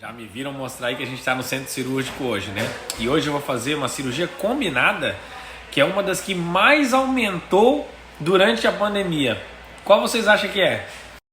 Já me viram mostrar aí que a gente está no centro cirúrgico hoje, né? E hoje eu vou fazer uma cirurgia combinada, que é uma das que mais aumentou durante a pandemia. Qual vocês acham que é?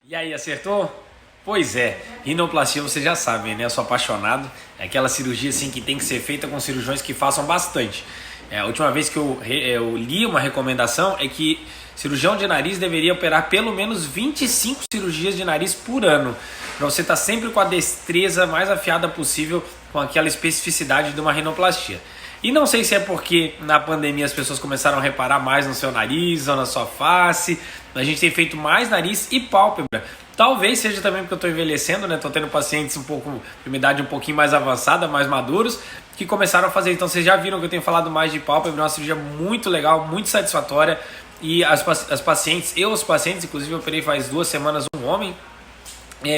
E aí, acertou? Pois é, rinoplastia vocês já sabem, né? Eu sou apaixonado. É aquela cirurgia assim que tem que ser feita com cirurgiões que façam bastante. A última vez que eu li uma recomendação é que cirurgião de nariz deveria operar pelo menos 25 cirurgias de nariz por ano, para você estar sempre com a destreza mais afiada possível, com aquela especificidade de uma rinoplastia. E não sei se é porque na pandemia as pessoas começaram a reparar mais no seu nariz ou na sua face. A gente tem feito mais nariz e pálpebra. Talvez seja também porque eu estou envelhecendo, né? Estou tendo pacientes de uma idade um pouquinho mais avançada, mais maduros, que começaram a fazer. Então vocês já viram que eu tenho falado mais de pálpebra, é uma cirurgia muito legal, muito satisfatória. E os pacientes, inclusive eu operei faz 2 semanas um homem,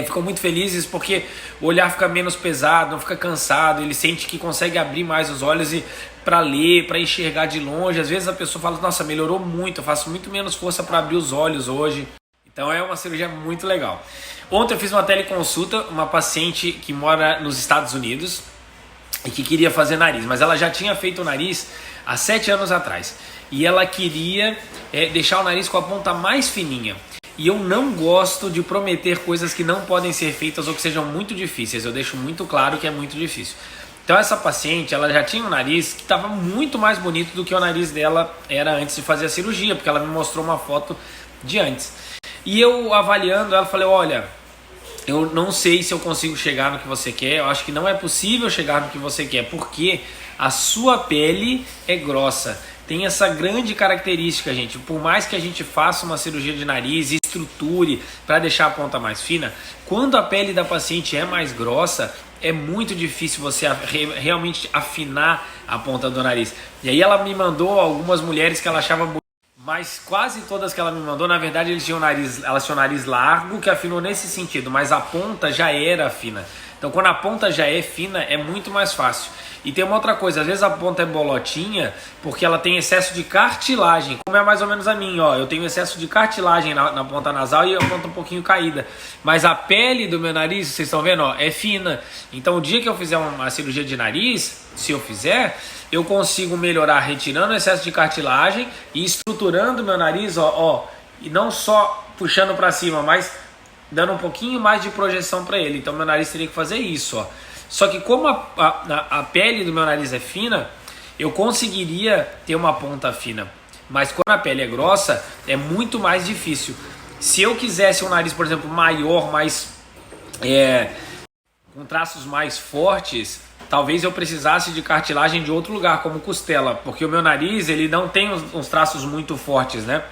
ficam muito felizes porque o olhar fica menos pesado, não fica cansado, ele sente que consegue abrir mais os olhos e para ler, para enxergar de longe. Às vezes a pessoa fala, nossa, melhorou muito, eu faço muito menos força para abrir os olhos hoje. Então é uma cirurgia muito legal. Ontem eu fiz uma teleconsulta, uma paciente que mora nos Estados Unidos e que queria fazer nariz, mas ela já tinha feito o nariz há 7 anos atrás e ela queria deixar o nariz com a ponta mais fininha. E eu não gosto de prometer coisas que não podem ser feitas ou que sejam muito difíceis. Eu deixo muito claro que é muito difícil. Então essa paciente, ela já tinha um nariz que estava muito mais bonito do que o nariz dela era antes de fazer a cirurgia, porque ela me mostrou uma foto de antes. E eu avaliando ela, falei, olha, eu não sei se eu consigo chegar no que você quer, eu acho que não é possível chegar no que você quer, porque a sua pele é grossa. Tem essa grande característica, gente. Por mais que a gente faça uma cirurgia de nariz e estruture para deixar a ponta mais fina, quando a pele da paciente é mais grossa, é muito difícil você realmente afinar a ponta do nariz. E aí ela me mandou algumas mulheres que ela achava bonita, mas quase todas que ela me mandou, na verdade, elas tinham o nariz largo, que afinou nesse sentido, mas a ponta já era fina. Então, quando a ponta já é fina, é muito mais fácil. E tem uma outra coisa, às vezes a ponta é bolotinha porque ela tem excesso de cartilagem, como é mais ou menos a minha, ó. Eu tenho excesso de cartilagem na ponta nasal e a ponta um pouquinho caída. Mas a pele do meu nariz, vocês estão vendo, ó, é fina. Então, o dia que eu fizer uma cirurgia de nariz, se eu fizer, eu consigo melhorar retirando o excesso de cartilagem e estruturando meu nariz, ó, e não só puxando para cima, mas dando um pouquinho mais de projeção para ele. Então meu nariz teria que fazer isso, ó. Só que como a pele do meu nariz é fina, eu conseguiria ter uma ponta fina. Mas quando a pele é grossa, é muito mais difícil. Se eu quisesse um nariz, por exemplo, maior, mais com traços mais fortes, talvez eu precisasse de cartilagem de outro lugar, como costela, porque o meu nariz ele não tem uns traços muito fortes, né?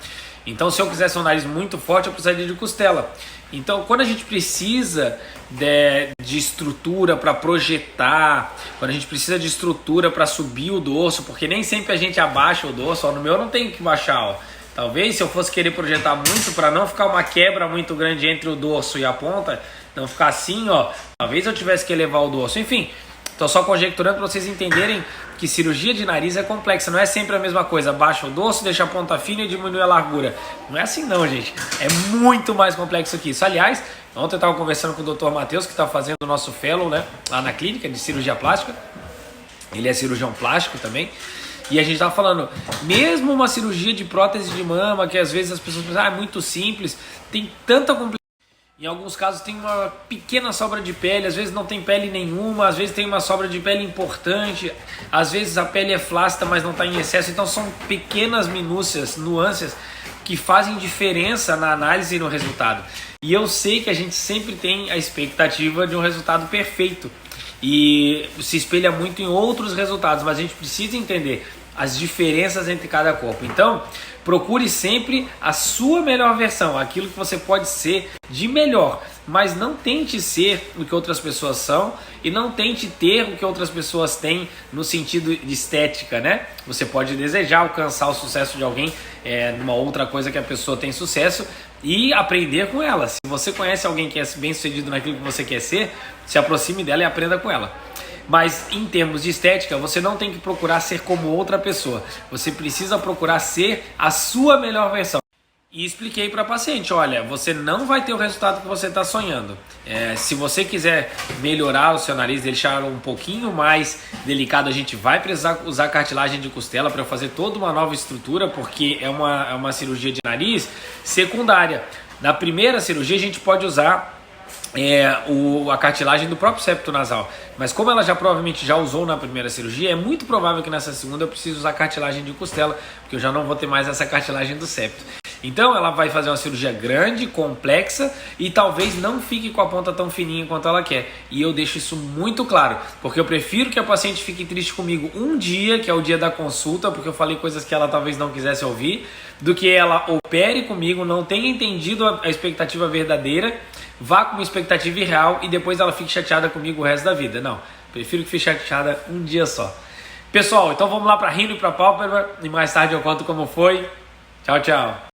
Então, se eu quisesse um nariz muito forte, eu precisaria de costela. Então, quando a gente precisa de estrutura para projetar, quando a gente precisa de estrutura para subir o dorso, porque nem sempre a gente abaixa o dorso, ó, no meu não tem que baixar, ó. Talvez se eu fosse querer projetar muito, para não ficar uma quebra muito grande entre o dorso e a ponta, não ficar assim, ó, talvez eu tivesse que elevar o dorso. Enfim, estou só conjecturando para vocês entenderem que cirurgia de nariz é complexa, não é sempre a mesma coisa, baixa o dorso, deixa a ponta fina e diminui a largura. Não é assim não, gente, é muito mais complexo que isso. Aliás, ontem eu estava conversando com o Dr. Matheus, que está fazendo o nosso fellow, né, lá na clínica de cirurgia plástica, ele é cirurgião plástico também, e a gente estava falando, mesmo uma cirurgia de prótese de mama, que às vezes as pessoas pensam, é muito simples, tem tanta complexidade. Em alguns casos tem uma pequena sobra de pele, às vezes não tem pele nenhuma, às vezes tem uma sobra de pele importante, às vezes a pele é flácida, mas não está em excesso. Então são pequenas minúcias, nuances que fazem diferença na análise e no resultado. E eu sei que a gente sempre tem a expectativa de um resultado perfeito e se espelha muito em outros resultados, mas a gente precisa entender as diferenças entre cada corpo. Então, procure sempre a sua melhor versão, aquilo que você pode ser de melhor, mas não tente ser o que outras pessoas são e não tente ter o que outras pessoas têm no sentido de estética, né? Você pode desejar alcançar o sucesso de alguém numa outra coisa que a pessoa tem sucesso e aprender com ela. Se você conhece alguém que é bem sucedido naquilo que você quer ser, se aproxime dela e aprenda com ela. Mas em termos de estética, você não tem que procurar ser como outra pessoa. Você precisa procurar ser a sua melhor versão. E expliquei para a paciente, olha, você não vai ter o resultado que você está sonhando. Se você quiser melhorar o seu nariz, deixar um pouquinho mais delicado, a gente vai precisar usar cartilagem de costela para fazer toda uma nova estrutura, porque é uma cirurgia de nariz secundária. Na primeira cirurgia a gente pode usar a cartilagem do próprio septo nasal, mas como ela já provavelmente já usou na primeira cirurgia, é muito provável que nessa segunda eu precise usar cartilagem de costela, porque eu já não vou ter mais essa cartilagem do septo. Então ela vai fazer uma cirurgia grande, complexa e talvez não fique com a ponta tão fininha quanto ela quer. E eu deixo isso muito claro, porque eu prefiro que a paciente fique triste comigo um dia, que é o dia da consulta, porque eu falei coisas que ela talvez não quisesse ouvir, do que ela opere comigo, não tenha entendido a expectativa verdadeira, vá com uma expectativa irreal e depois ela fique chateada comigo o resto da vida. Não, prefiro que fique chateada um dia só. Pessoal, então vamos lá para rino e para pálpebra e mais tarde eu conto como foi. Tchau, tchau.